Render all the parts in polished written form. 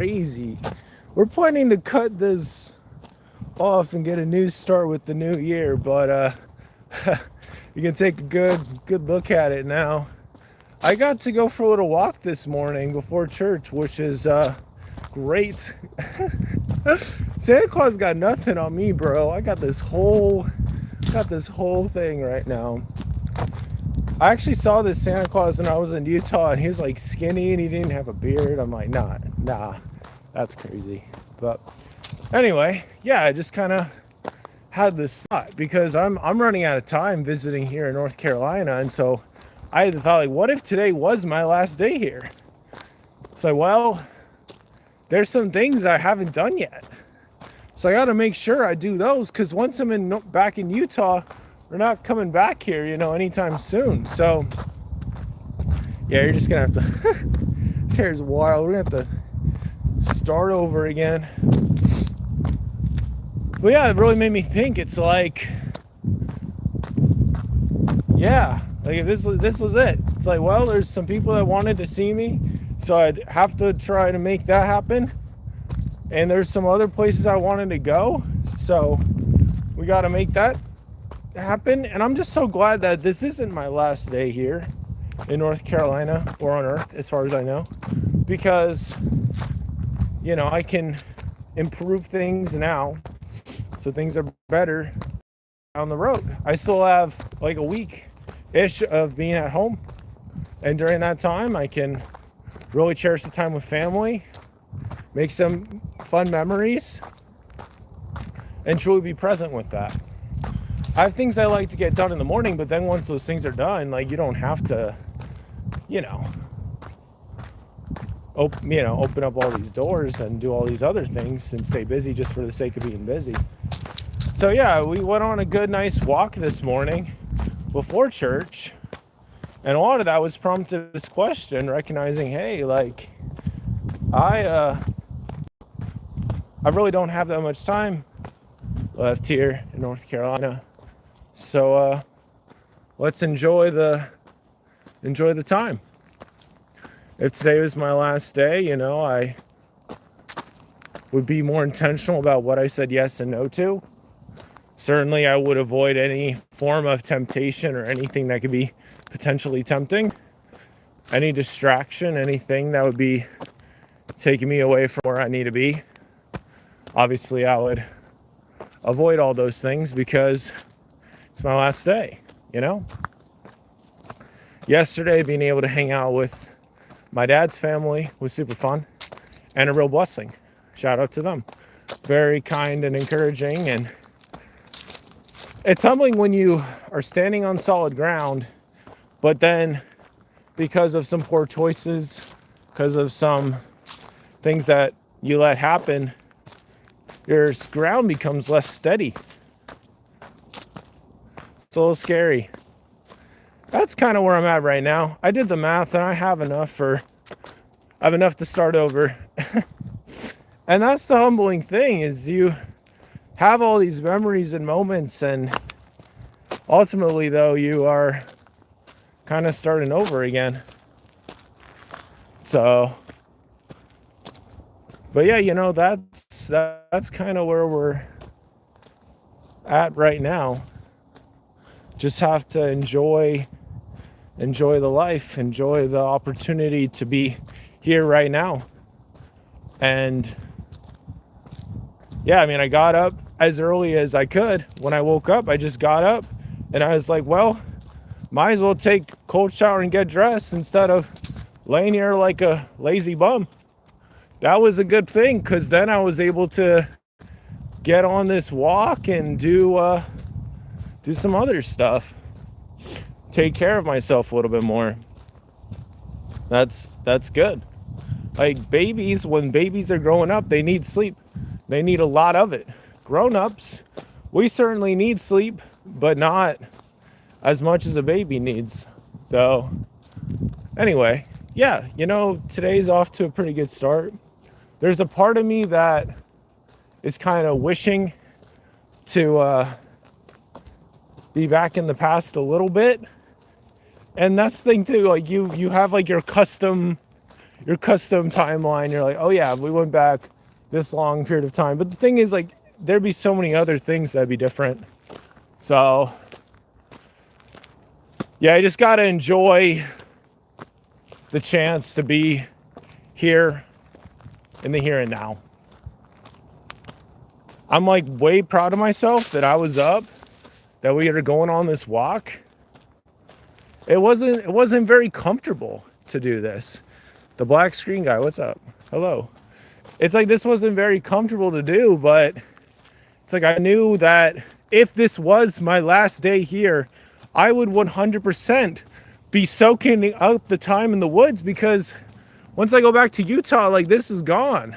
crazy. We're planning to cut this off and get a new start with the new year, but you can take a good look at it now. I got to go for a little walk this morning before church, which is great. Santa Claus got nothing on me, bro. I got this whole thing right now. I actually saw this Santa Claus when I was in Utah, and he was like skinny and he didn't have a beard. I'm like, nah, that's crazy. But anyway, yeah, I just kind of had this thought because I'm running out of time visiting here in North Carolina, and so I had the thought, like, what if today was my last day here? So, well, there's some things I haven't done yet. So I got to make sure I do those, because once I'm back in Utah, we're not coming back here, anytime soon. So, yeah, you're just going to have to, this hair's wild. We're going to have to start over again. But yeah, it really made me think. It's like, yeah, like if this was it. It's like, well, there's some people that wanted to see me, so I'd have to try to make that happen. And there's some other places I wanted to go, so we got to make that happen. And I'm just so glad that this isn't my last day here in North Carolina or on Earth, as far as I know, because I can improve things now, so things are better down the road. I still have like a week-ish of being at home, and during that time I can really cherish the time with family, make some fun memories, and truly be present with that. I have things I like to get done in the morning, but then once those things are done, like, you don't have to open up all these doors and do all these other things and stay busy just for the sake of being busy. So yeah, we went on a good, nice walk this morning before church, and a lot of that was prompted this question, recognizing, hey, like, I really don't have that much time left here in North Carolina, so let's enjoy the time. If today was my last day, I would be more intentional about what I said yes and no to. Certainly, I would avoid any form of temptation or anything that could be potentially tempting. Any distraction, anything that would be taking me away from where I need to be. Obviously, I would avoid all those things because it's my last day, Yesterday, being able to hang out with my dad's family was super fun and a real blessing. Shout out to them. Very kind and encouraging, and it's humbling when you are standing on solid ground, but then because of some poor choices, because of some things that you let happen, your ground becomes less steady. It's a little scary. That's kind of where I'm at right now. I did the math, and I have enough to start over. And that's the humbling thing, is you have all these memories and moments, and ultimately, though, you are kind of starting over again. So, but yeah, that's kind of where we're at right now. Just have to enjoy the life, enjoy the opportunity to be here right now. And yeah, I got up as early as I could. When I woke up, I just got up and I was like, well, might as well take a cold shower and get dressed instead of laying here like a lazy bum. That was a good thing, because then I was able to get on this walk and do some other stuff. Take care of myself a little bit more. That's good. Like babies, when babies are growing up, they need sleep. They need a lot of it. Grown-ups, we certainly need sleep, but not as much as a baby needs. So anyway, yeah, today's off to a pretty good start. There's a part of me that is kind of wishing to be back in the past a little bit. And that's the thing too, like you have like your custom your custom timeline. You're like, oh yeah, we went back this long period of time. But the thing is, like, there'd be so many other things that'd be different. So yeah, I just gotta enjoy the chance to be here in the here and now. I'm like way proud of myself that I was up, that we are going on this walk. It wasn't very comfortable to do this. The black screen guy, what's up? Hello. It's like this wasn't very comfortable to do, but it's like I knew that if this was my last day here, I would 100% be soaking up the time in the woods, because once I go back to Utah, like, this is gone.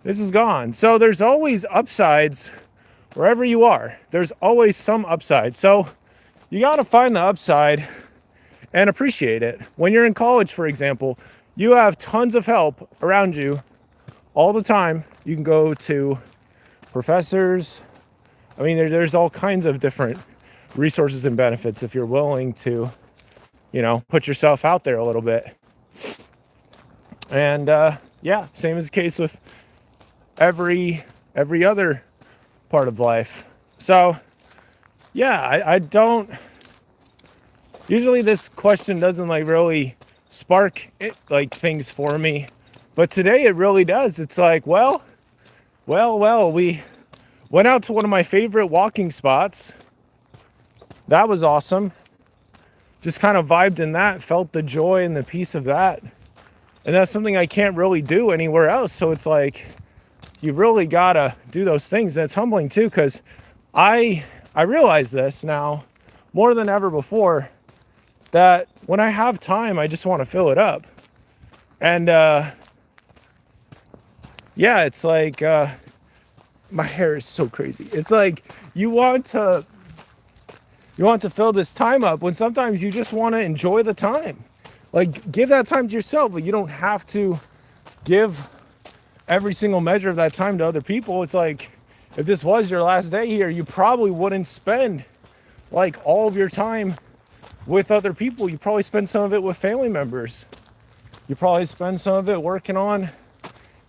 This is gone. So there's always upsides wherever you are. There's always some upside. So you got to find the upside and appreciate it. When you're in college, for example, you have tons of help around you all the time. You can go to professors. I mean, there's all kinds of different resources and benefits if you're willing to, put yourself out there a little bit. And yeah, same is the case with every other part of life. So yeah, I don't usually, this question doesn't like really spark it, like, things for me, but today it really does. It's like, well, we went out to one of my favorite walking spots. That was awesome. Just kind of vibed in that, felt the joy and the peace of that. And that's something I can't really do anywhere else. So it's like, you really gotta do those things. And it's humbling too, because I realize this now more than ever before, that when I have time, I just want to fill it up. And yeah, it's like, my hair is so crazy. It's like you want to fill this time up when sometimes you just want to enjoy the time. Like, give that time to yourself. Like, you don't have to give every single measure of that time to other people. It's like, if this was your last day here, you probably wouldn't spend like all of your time with other people. You probably spend some of it with family members. You probably spend some of it working on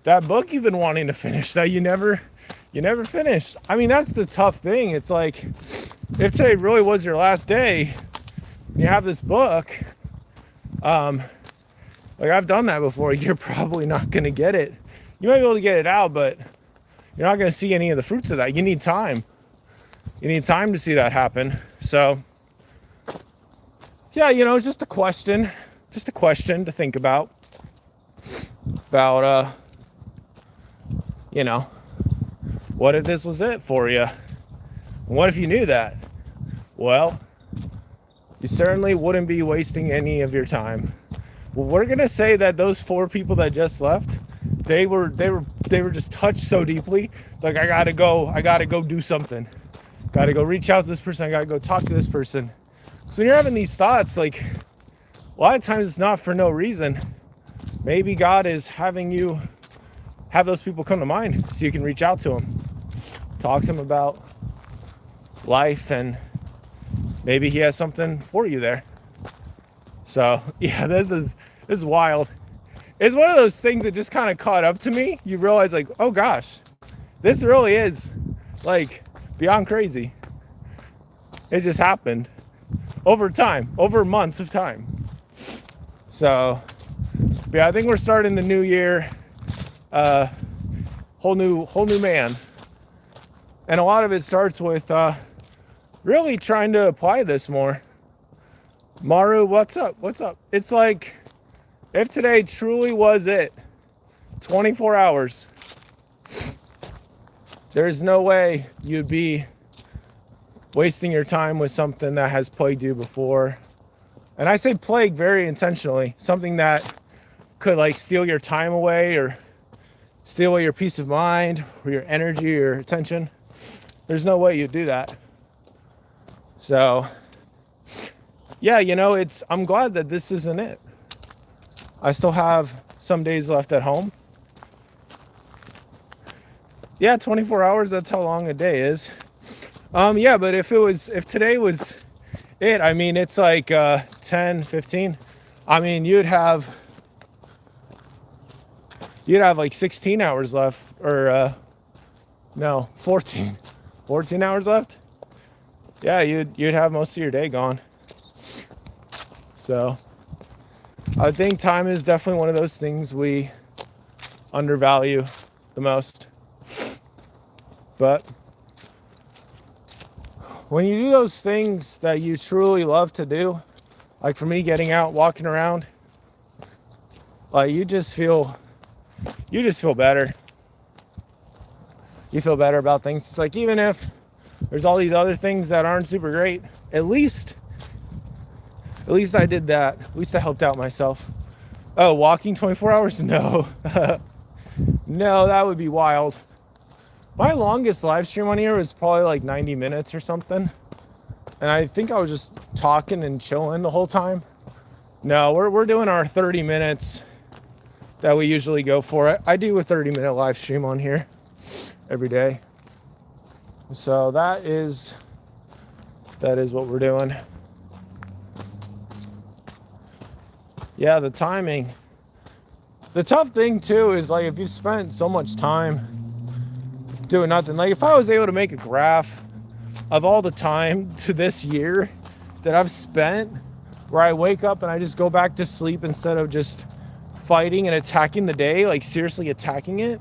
that book you've been wanting to finish that you never finished. I mean, that's the tough thing. It's like, if today really was your last day, you have this book, like, I've done that before, you're probably not going to get it. You might be able to get it out, but you're not going to see any of the fruits of that. You need time. You need time to see that happen. So yeah, it's just a question to think about, what if this was it for you? What if you knew that? Well, you certainly wouldn't be wasting any of your time. Well, we're going to say that those 4 people that just left, they were just touched so deeply. Like, I got to go do something. Got to go reach out to this person. I got to go talk to this person. So when you're having these thoughts, like, a lot of times it's not for no reason. Maybe God is having you have those people come to mind so you can reach out to them, talk to them about life, and maybe he has something for you there. So yeah, this is wild. It's one of those things that just kind of caught up to me. You realize, like, oh gosh, this really is like beyond crazy. It just happened over time, over months of time. So yeah, I think we're starting the new year, whole new man. And a lot of it starts with really trying to apply this more. Maru, what's up? It's like, if today truly was it, 24 hours, there's no way you'd be wasting your time with something that has plagued you before. And I say plague very intentionally, something that could like steal your time away or steal away your peace of mind or your energy or attention. There's no way you'd do that. So yeah, I'm glad that this isn't it. I still have some days left at home. Yeah, 24 hours, that's how long a day is. Yeah, but if today was it, I mean, it's like 10, 15. I mean, you'd have you'd have like 16 hours left, or no, 14 hours left. Yeah, you'd have most of your day gone. So I think time is definitely one of those things we undervalue the most. But when you do those things that you truly love to do, like for me, getting out, walking around, like you just feel better. You feel better about things. It's like, even if there's all these other things that aren't super great, at least I did that. At least I helped out myself. Oh, walking 24 hours? No. No, that would be wild. My longest live stream on here was probably like 90 minutes or something. And I think I was just talking and chilling the whole time. No, we're doing our 30 minutes that we usually go for. I do a 30-minute live stream on here every day. So that is what we're doing. Yeah, the timing. The tough thing too is, like, if you spent so much time doing nothing, like if I was able to make a graph of all the time to this year that I've spent where I wake up and I just go back to sleep instead of just fighting and attacking the day, like seriously attacking it,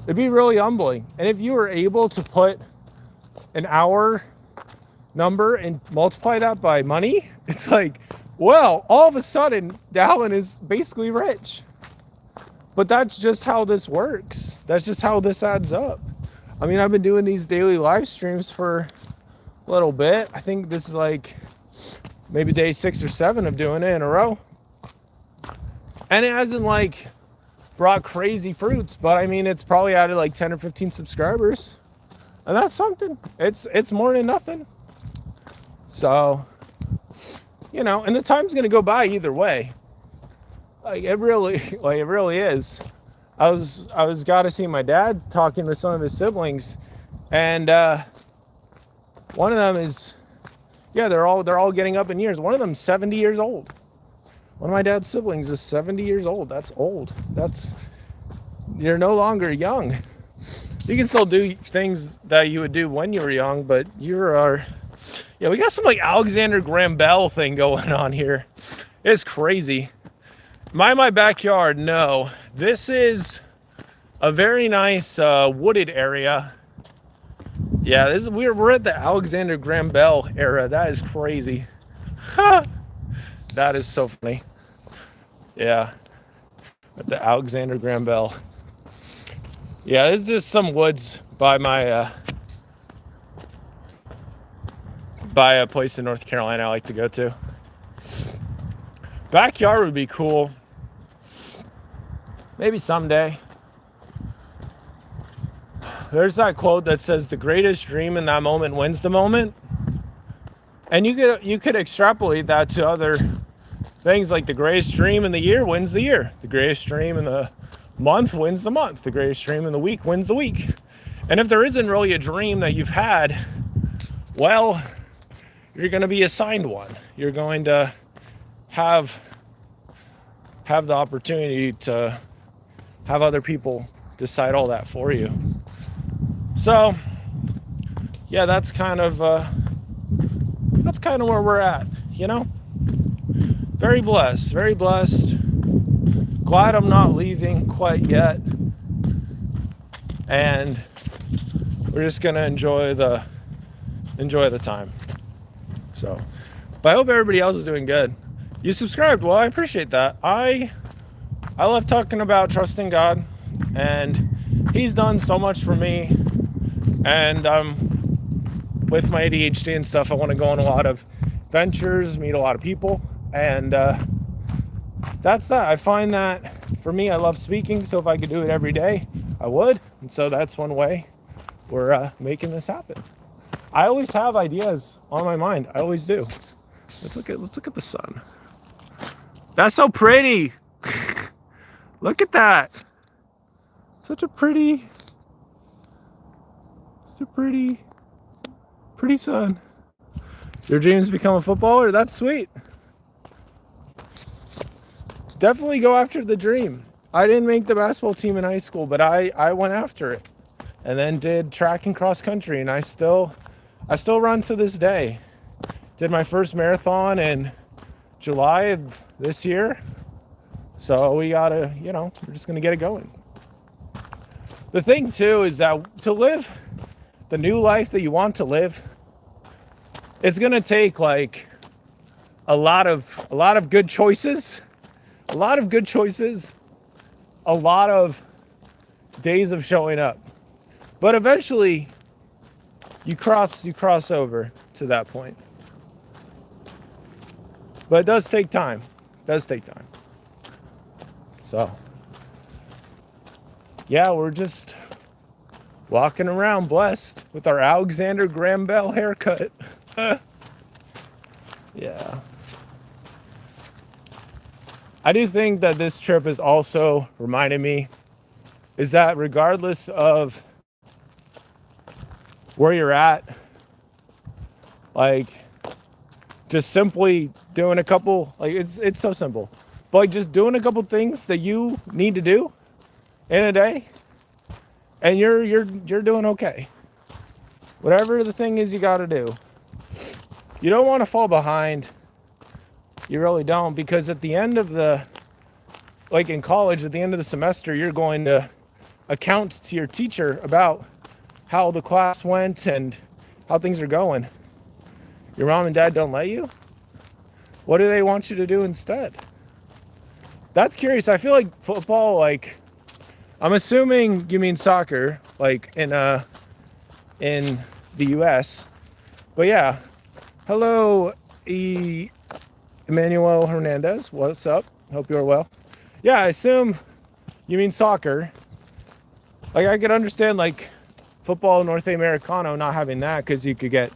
it'd be really humbling. And if you were able to put an hour number and multiply that by money, it's like, well, all of a sudden Dallin is basically rich. But that's just how this works. That's just how this adds up. I mean, I've been doing these daily live streams for a little bit. I think this is like maybe day 6 or 7 of doing it in a row. And it hasn't like brought crazy fruits, but I mean, it's probably added like 10 or 15 subscribers. And that's something. It's more than nothing. So, you know, and the time's gonna go by either way. Like it really is. I was got to see my dad talking to some of his siblings, and one of them is, yeah, they're all getting up in years. One of them's 70 years old. One of my dad's siblings is 70 years old. That's old. You're no longer young. You can still do things that you would do when you were young, but yeah, we got some like Alexander Graham Bell thing going on here. It's crazy. My backyard, no. This is a very nice wooded area. Yeah, we're at the Alexander Graham Bell era. That is crazy. That is so funny. Yeah, at the Alexander Graham Bell. Yeah, there's just some woods by my by a place in North Carolina I like to go to. Backyard would be cool. Maybe someday. There's that quote that says the greatest dream in that moment wins the moment. And you could extrapolate that to other things, like the greatest dream in the year wins the year. The greatest dream in the month wins the month. The greatest dream in the week wins the week. And if there isn't really a dream that you've had, well, you're going to be assigned one. You're going to have the opportunity to have other people decide all that for you. So, yeah, that's kind of where we're at, you know? Very blessed, very blessed. Glad I'm not leaving quite yet. And we're just gonna enjoy the time. So, but I hope everybody else is doing good. You subscribed, well, I appreciate that. I love talking about trusting God, and He's done so much for me. And with my ADHD and stuff, I want to go on a lot of ventures, meet a lot of people, and that's that. I find that for me, I love speaking, so if I could do it every day, I would. And so that's one way we're making this happen. I always have ideas on my mind. I always do. Let's look at the sun. That's so pretty. Look at that. Such a pretty sun. Your dreams to become a footballer? That's sweet. Definitely go after the dream. I didn't make the basketball team in high school, but I went after it and then did track and cross country, and I still run to this day. Did my first marathon in July of this year. So we gotta, we're just gonna get it going. The thing too is that to live the new life that you want to live, it's gonna take like a lot of good choices, a lot of days of showing up. But eventually you cross over to that point. But it does take time. So, yeah, we're just walking around blessed with our Alexander Graham Bell haircut. Yeah. I do think that this trip has also reminded me is that regardless of where you're at, like just simply doing a couple, like it's so simple, but like just doing a couple things that you need to do in a day, and you're doing okay. Whatever the thing is you got to do, you don't want to fall behind. You really don't, because at the end of like in college, at the end of the semester, you're going to account to your teacher about how the class went and how things are going. Your mom and dad don't let you? What do they want you to do instead? That's curious. I feel like football, like, I'm assuming you mean soccer, like in the US. But yeah, hello, Emmanuel Hernandez. What's up? Hope you're well. Yeah, I assume you mean soccer. Like, I could understand, like, football Norte Americano not having that, because you could get,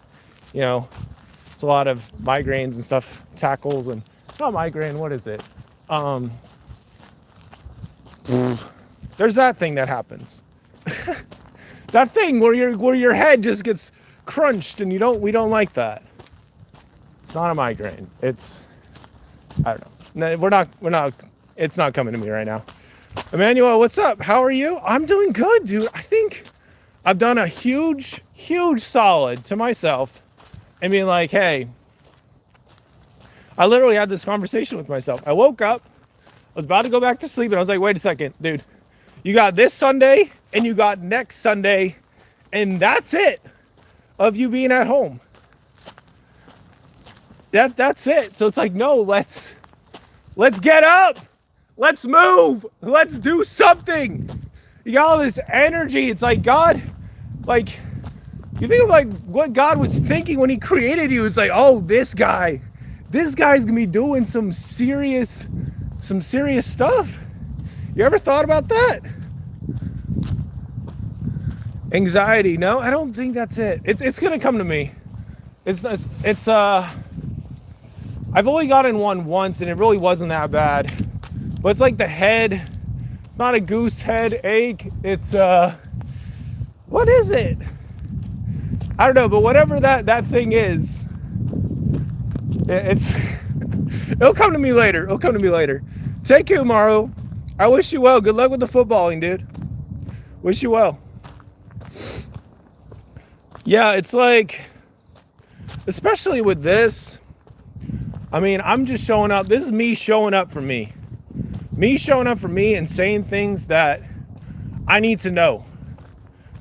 it's a lot of migraines and stuff, tackles, and not migraine, what is it? There's that thing that happens. That thing where your head just gets crunched, and we don't like that. It's not a migraine. I don't know. No, we're not, it's not coming to me right now. Emmanuel, what's up? How are you? I'm doing good, dude. I think I've done a huge solid to myself and being like, hey, I literally had this conversation with myself. I woke up, I was about to go back to sleep, and I was like, wait a second, dude. You got this Sunday and you got next Sunday, and that's it of you being at home. That's it. So it's like, no, let's get up. Let's move. Let's do something. You got all this energy. It's like God, like, you think of like what God was thinking when he created you. It's like, oh, this guy's gonna be doing some serious stuff. You ever thought about that? Anxiety? No, I don't think that's it. It's gonna come to me. I've only gotten one once, and it really wasn't that bad. But it's like the head. It's not a goose head ache. It's what is it? I don't know, but whatever that thing is, it'll come to me later. Take care, Mauro. I wish you well. Good luck with the footballing, dude. Wish you well. Yeah, it's like, especially with this, I mean, I'm just showing up. This is me showing up for me. Me showing up for me and saying things that I need to know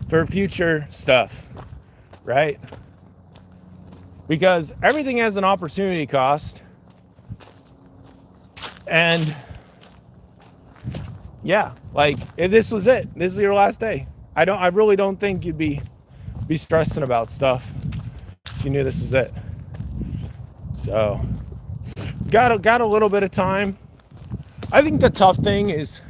for future stuff, right? Because everything has an opportunity cost. And yeah, like, if this was it, this is your last day. I really don't think you'd be stressing about stuff if you knew this was it. So got a little bit of time. I think the tough thing is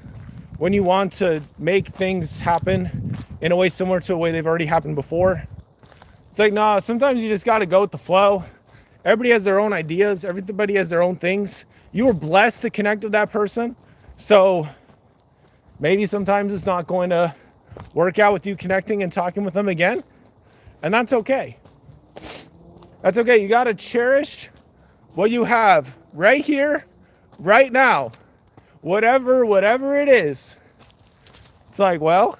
when you want to make things happen in a way similar to a way they've already happened before. It's like, nah, sometimes you just got to go with the flow. Everybody has their own ideas. Everybody has their own things. You were blessed to connect with that person. So maybe sometimes it's not going to work out with you connecting and talking with them again. And that's okay. That's okay. You got to cherish what you have right here, right now. whatever it is. It's like, well,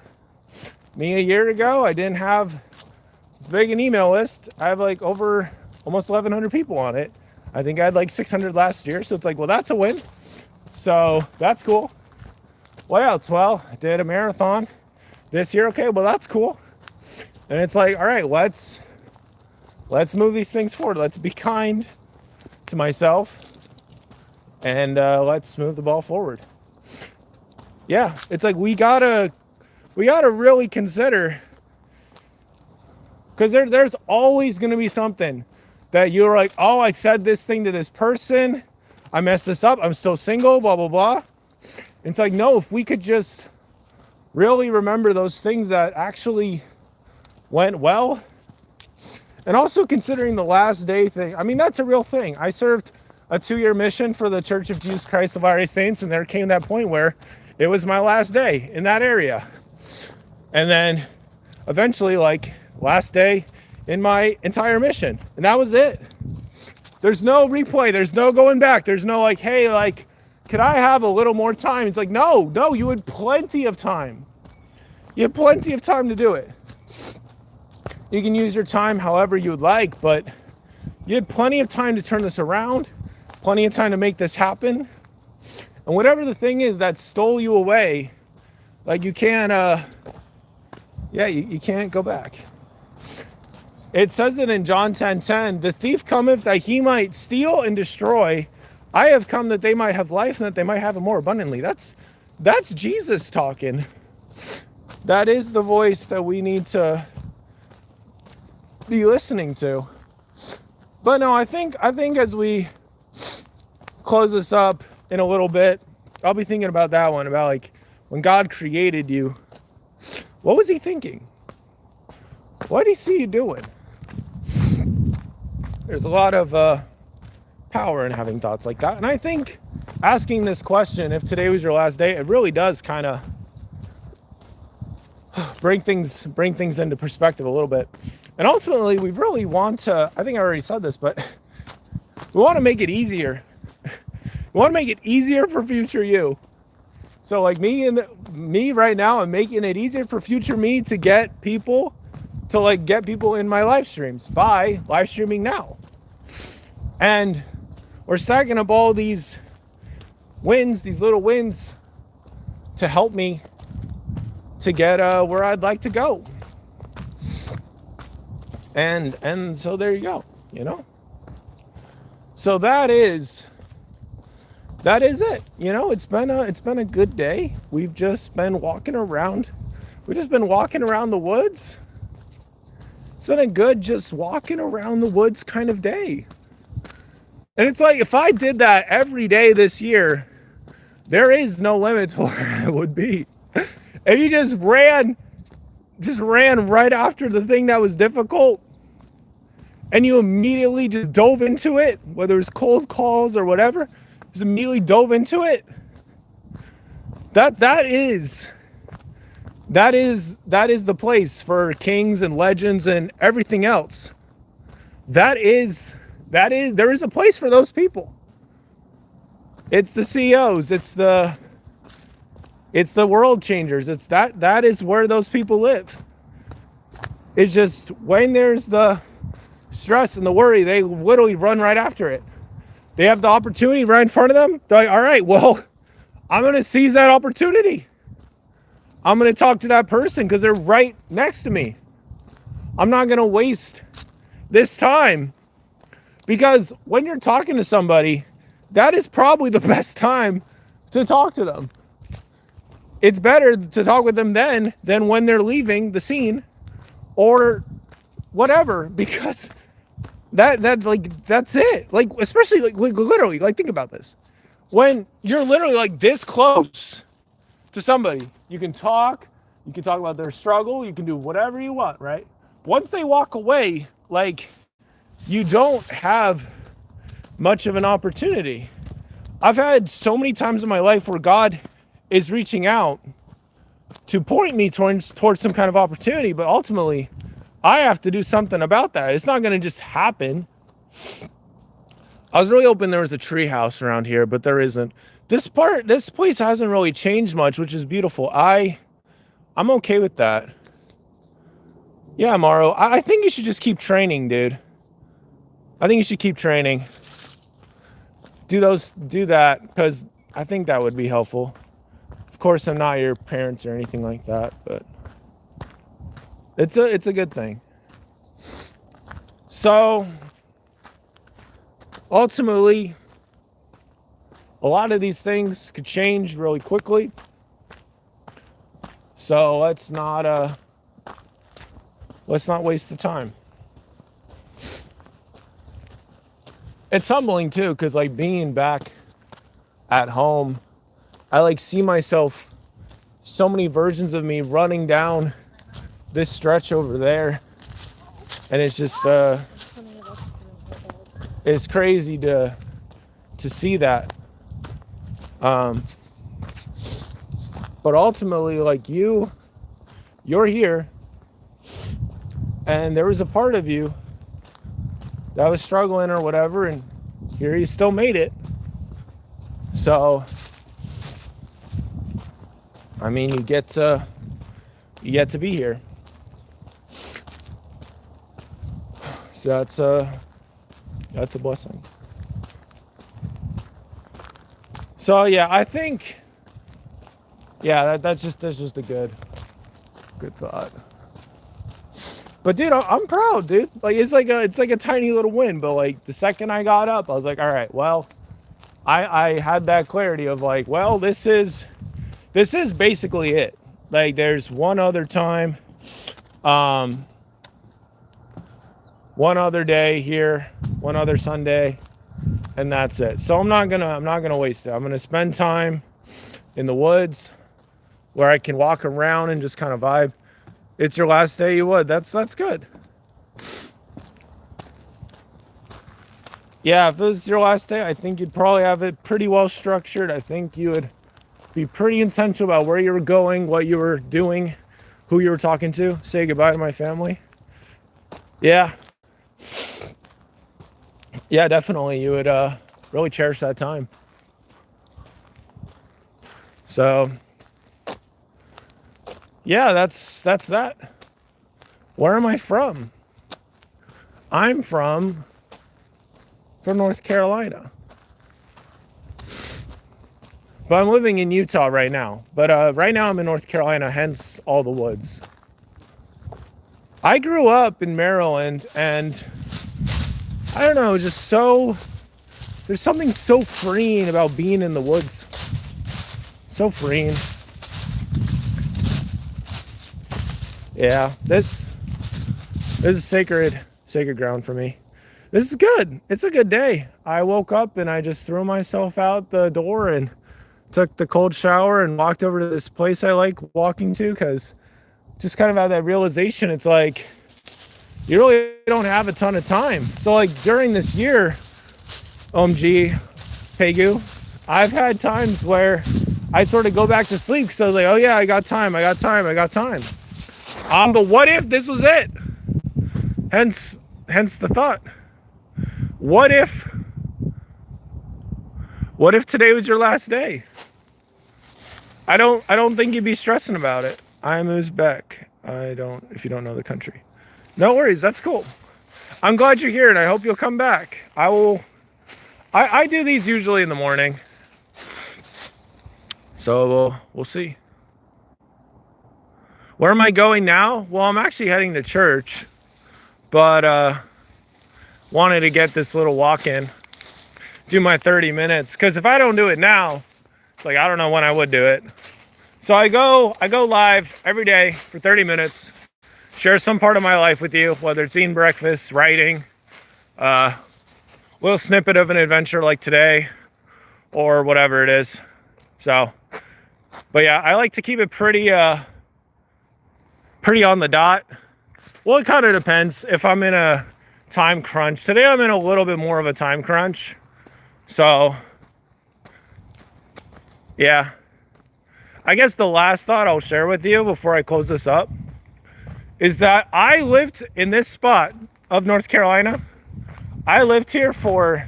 me a year ago, I didn't have as big an email list. I have like over almost 1,100 people on it. I think I had like 600 last year. So it's like, well, that's a win. So that's cool. What else? Well, I did a marathon this year. Okay, well, that's cool. And it's like, all right, let's move these things forward. Let's be kind to myself, and let's move the ball forward. Yeah, it's like we gotta really consider, because there's always gonna be something that you're like, oh, I said this thing to this person, I messed this up, I'm still single, blah blah blah. It's like, no, if we could just really remember those things that actually went well. And also considering the last day thing, I mean, that's a real thing. I served a 2-year mission for the Church of Jesus Christ of Latter-day Saints, and there came that point where it was my last day in that area. And then eventually, like, last day in my entire mission. And that was it. There's no replay. There's no going back. There's no like, hey, like, could I have a little more time? It's like, no, you had plenty of time. You had plenty of time to do it. You can use your time however you would like, but you had plenty of time to turn this around, plenty of time to make this happen. And whatever the thing is that stole you away, like you can't, you can't go back. It says it in John 10:10, the thief cometh that he might steal and destroy. I have come that they might have life and that they might have it more abundantly. That's Jesus talking. That is the voice that we need to be listening to. But no, I think as we close this up in a little bit, I'll be thinking about that one, about like when God created you, what was he thinking? What did he see you doing? There's a lot of power in having thoughts like that. And I think asking this question, if today was your last day, it really does kind of bring things into perspective a little bit. And ultimately, we really want to, I think I already said this, but we want to make it easier. We want to make it easier for future you. So like me right now, I'm making it easier for future me to get people in my live streams by live streaming now. And we're stacking up all these wins, these little wins, to help me to get where I'd like to go. And so there you go, you know. So that is it. You know, it's been a good day. We've just been walking around. We've just been walking around the woods. It's been a good just walking around the woods kind of day. And it's like, if I did that every day this year, there is no limit to where I would be. If you just ran right after the thing that was difficult, and you immediately just dove into it, whether it's cold calls or whatever, just immediately dove into it. That is the place for kings and legends and everything else. There is a place for those people. It's the CEOs, it's the world changers. It's that is where those people live. It's just when there's the stress and the worry, they literally run right after it. They have the opportunity right in front of them. They're like, all right, well, I'm going to seize that opportunity. I'm going to talk to that person because they're right next to me. I'm not going to waste this time, because when you're talking to somebody, that is probably the best time to talk to them. It's better to talk with them then than when they're leaving the scene or whatever, because that's it. Like, especially like literally, like, think about this. When you're literally like this close to somebody, you can talk about their struggle, you can do whatever you want, right? Once they walk away, like, you don't have much of an opportunity. I've had so many times in my life where God is reaching out to point me towards some kind of opportunity, but ultimately I have to do something about that. It's not going to just happen. I was really hoping there was a tree house around here, but there isn't. this place hasn't really changed much, which is beautiful. I'm okay with that. Yeah, Mauro, I think you should just keep training, dude. I think you should keep training. Do that, because I think that would be helpful. Of course, I'm not your parents or anything like that, but it's a good thing. So, ultimately, a lot of these things could change really quickly. So let's not waste the time. It's humbling too, because like being back at home, I like see myself, so many versions of me running down this stretch over there, and it's just it's crazy to see that. But ultimately, like you're here, and there was a part of you that was struggling or whatever, and here you still made it. So, I mean, you get to be here. So that's a blessing. So yeah, I think, yeah, that's just a good thought. But dude, I'm proud, dude. Like it's like a tiny little win, but like the second I got up, I was like, all right, well, I had that clarity of like, well, this is basically it. Like there's one other time, one other day here, one other Sunday, and that's it. So I'm not gonna waste it. I'm gonna spend time in the woods where I can walk around and just kind of vibe. It's your last day, you would. That's good. Yeah, if it was your last day, I think you'd probably have it pretty well structured. I think you would be pretty intentional about where you were going, what you were doing, who you were talking to. Say goodbye to my family. Yeah. Yeah, definitely. You would really cherish that time. So, yeah, that's that. Where am I from? I'm from North Carolina. But I'm living in Utah right now. But right now I'm in North Carolina, hence all the woods. I grew up in Maryland, and I don't know, there's something so freeing about being in the woods. So freeing. Yeah, this is sacred ground for me. This is good. It's a good day. I woke up and I just threw myself out the door and took the cold shower and walked over to this place I like walking to, because just kind of had that realization. It's like you really don't have a ton of time. So like during this year, OMG, Pegu, I've had times where I sort of go back to sleep because I was like, oh yeah, I got time. But what if this was it? Hence the thought. What if today was your last day? I don't think you'd be stressing about it. I'm Uzbek. If you don't know the country. No worries, that's cool. I'm glad you're here and I hope you'll come back. I do these usually in the morning. So we'll see. Where am I going now? Well, I'm actually heading to church, but wanted to get this little walk in, do my 30 minutes, because if I don't do it now, it's like I don't know when I would do it. So I go live every day for 30 minutes, share some part of my life with you, whether it's eating breakfast, writing, little snippet of an adventure like today, or whatever it is. So, but yeah, I like to keep it pretty on the dot. Well, it kind of depends if I'm in a time crunch. Today I'm in a little bit more of a time crunch. So, yeah. I guess the last thought I'll share with you before I close this up is that I lived in this spot of North Carolina. I lived here for,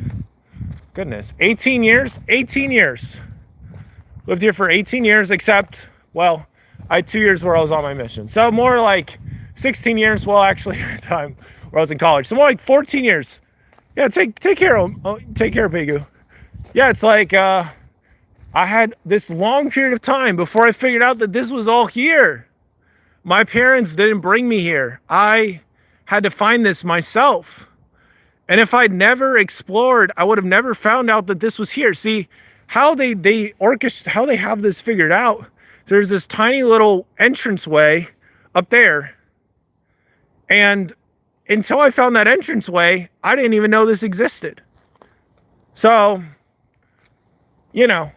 18 years. Lived here for 18 years, except, well, I had 2 years where I was on my mission. So more like 16 years, well, actually, time where I was in college. So more like 14 years. Yeah, take care of him. Oh, take care of Pigu. Yeah, it's like I had this long period of time before I figured out that this was all here. My parents didn't bring me here. I had to find this myself. And if I'd never explored, I would have never found out that this was here. See, how they orchestrate, how they have this figured out. There's this tiny little entranceway up there. And until I found that entranceway, I didn't even know this existed. So, you know,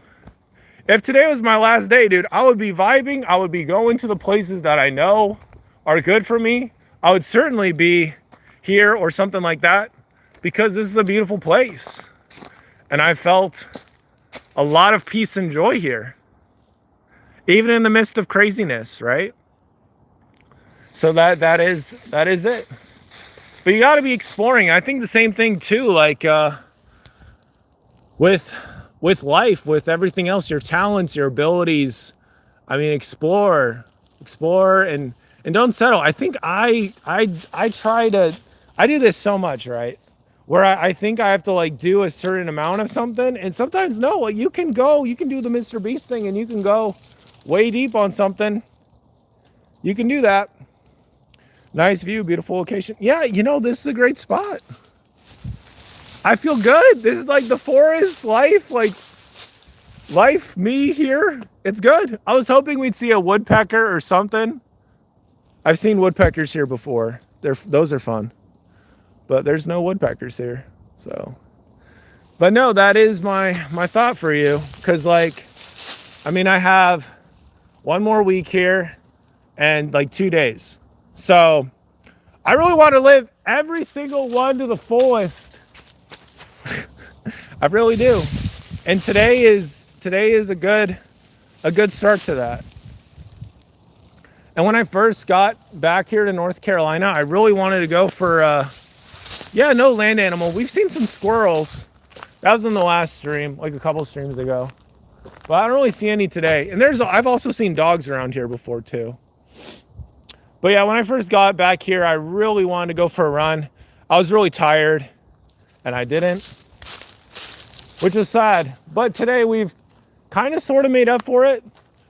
if today was my last day, dude, I would be vibing. I would be going to the places that I know are good for me. I would certainly be here or something like that because this is a beautiful place. And I felt a lot of peace and joy here, even in the midst of craziness, right? So that is it. But you got to be exploring. I think the same thing too, like with life, with everything else, your talents, your abilities. I mean, explore and don't settle. I think I do this so much, right? Where I think I have to like do a certain amount of something, and sometimes no, like you can do the Mr. Beast thing and you can go way deep on something. You can do that. Nice view, beautiful location. Yeah, you know, this is a great spot. I feel good. This is like the forest life, me here. It's good. I was hoping we'd see a woodpecker or something. I've seen woodpeckers here before. Those are fun. But there's no woodpeckers here. So, but no, that is my thought for you. Cause like, I mean, I have one more week here and like 2 days. So I really want to live every single one to the fullest. I really do. And today is a good start to that. And when I first got back here to North Carolina, I really wanted to go for no land animal. We've seen some squirrels. That was in the last stream, like a couple streams ago. But I don't really see any today. And I've also seen dogs around here before too. But yeah, when I first got back here, I really wanted to go for a run. I was really tired and I didn't, which was sad. But today we've kind of sort of made up for it.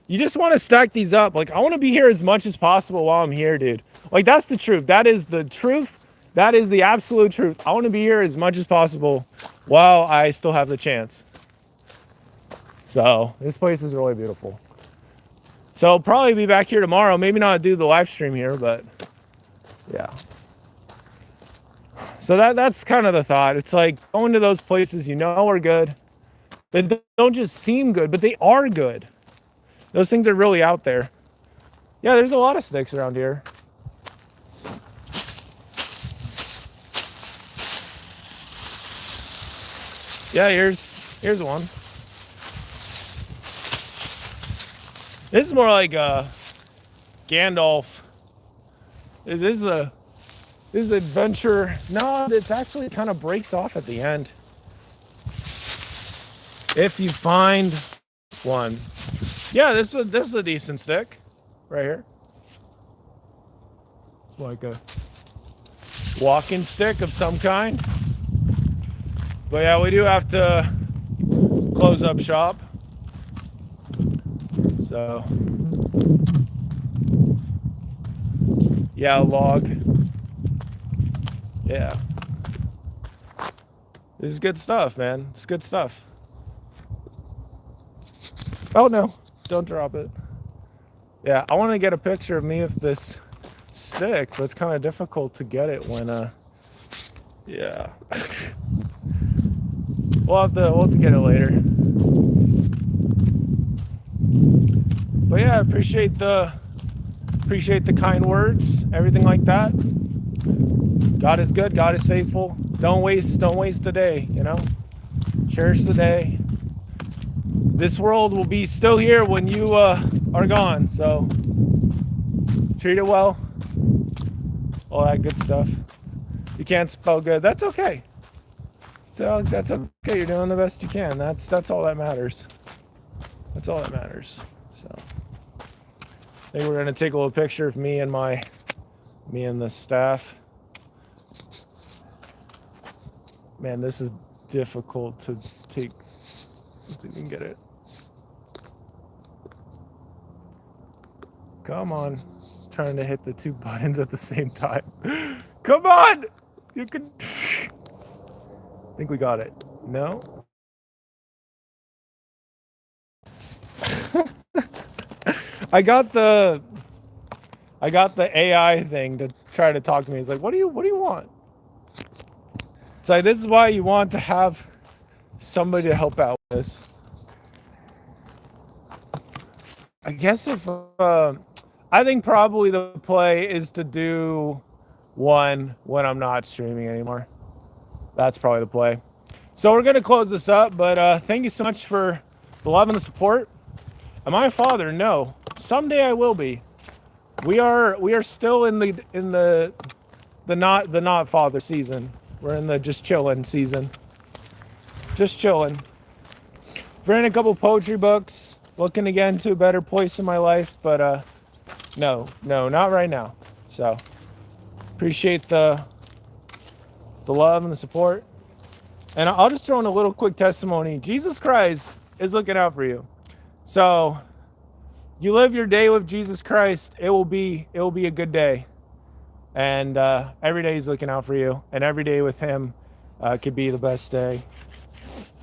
You just want to stack these up. Like, I want to be here as much as possible while I'm here, dude. Like, that's the truth. That is the truth. That is the absolute truth. I want to be here as much as possible while I still have the chance. So this place is really beautiful. So I'll probably be back here tomorrow. Maybe not do the live stream here, but yeah. So that's kind of the thought. It's like going to those places you know are good. They don't just seem good, but they are good. Those things are really out there. Yeah, there's a lot of snakes around here. Yeah, here's one. This is more like Gandalf. This is adventure. No, it actually kind of breaks off at the end. If you find one. Yeah, this is a decent stick right here. It's like a walking stick of some kind. But yeah, we do have to close up shop. So yeah, a log. Yeah. This is good stuff, man. It's good stuff. Oh no, don't drop it. Yeah, I want to get a picture of me with this stick, but it's kind of difficult to get it when yeah. We'll have to get it later. But yeah, appreciate the kind words, everything like that. God is good, God is faithful. Don't waste the day, you know? Cherish the day. This world will be still here when you are gone, so treat it well. All that good stuff. You can't spell good, that's okay. So that's okay, you're doing the best you can. That's all that matters. That's all that matters. So I think we're gonna take a little picture of me and the staff. Man, this is difficult to take. Let's see if we can get it. Come on. Trying to hit the two buttons at the same time. Come on! You can. I think we got it. No? I got the AI thing to try to talk to me. It's like, what do you want? It's like, this is why you want to have somebody to help out with this. I guess if I think probably the play is to do one when I'm not streaming anymore. That's probably the play. So we're gonna close this up, but thank you so much for the love and the support. Am I a father? No. Someday I will be. We are still in the not father season. We're in the just chilling season. Just chilling. Reading a couple poetry books. Looking to get into a better place in my life, but no, not right now. So appreciate the love and the support. And I'll just throw in a little quick testimony. Jesus Christ is looking out for you. So you live your day with Jesus Christ, it will be a good day. And every day he's looking out for you, and every day with him could be the best day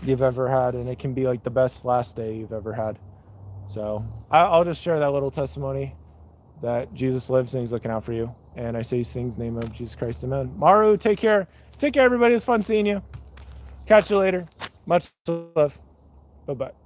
you've ever had, and it can be like the best last day you've ever had. So I'll just share that little testimony that Jesus lives and he's looking out for you. And I say these things in the name of Jesus Christ, amen. Maru, take care. Take care, everybody. It's fun seeing you. Catch you later. Much love. Bye-bye.